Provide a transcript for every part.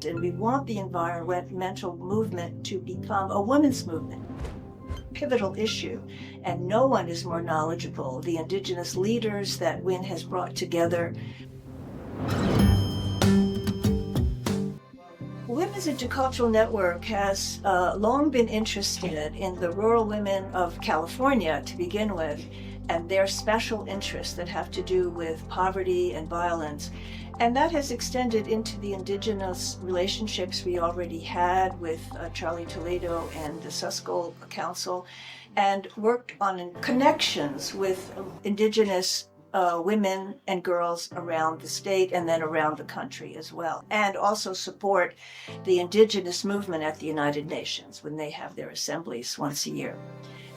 movement, and we want the environmental movement to become a women's movement. Pivotal issue, and no one is more knowledgeable. The Indigenous leaders that WIN has brought together. Women's Intercultural Network has long been interested in the rural women of California to begin with, and their special interests that have to do with poverty and violence. And that has extended into the Indigenous relationships we already had with Charlie Toledo and the Susquehanna Council, and worked on connections with Indigenous women and girls around the state and then around the country as well, and also support the Indigenous movement at the United Nations when they have their assemblies once a year.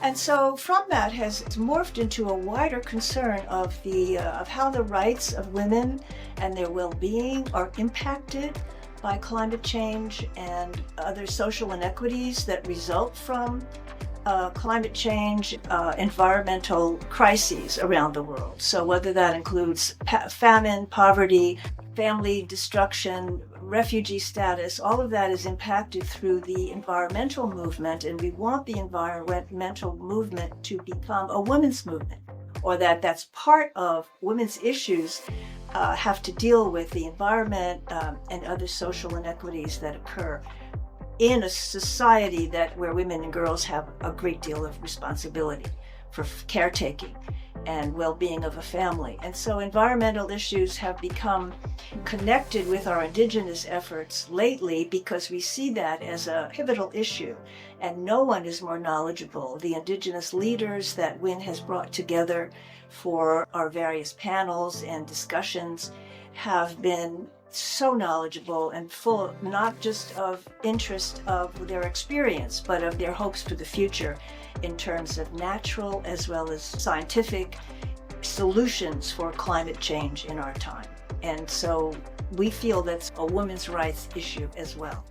And so from that has morphed into a wider concern of how the rights of women and their well-being are impacted by climate change and other social inequities that result from climate change, environmental crises around the world. So whether that includes famine, poverty, family destruction, refugee status, all of that is impacted through the environmental movement, and we want the environmental movement to become a women's movement, or that's part of women's issues have to deal with the environment and other social inequities that occur in a society where women and girls have a great deal of responsibility for caretaking and well-being of a family. And so environmental issues have become connected with our Indigenous efforts lately because we see that as a pivotal issue, and no one is more knowledgeable. The Indigenous leaders that WIN has brought together for our various panels and discussions have been so knowledgeable and full not just of interest of their experience, but of their hopes for the future in terms of natural as well as scientific solutions for climate change in our time. And so we feel that's a women's rights issue as well.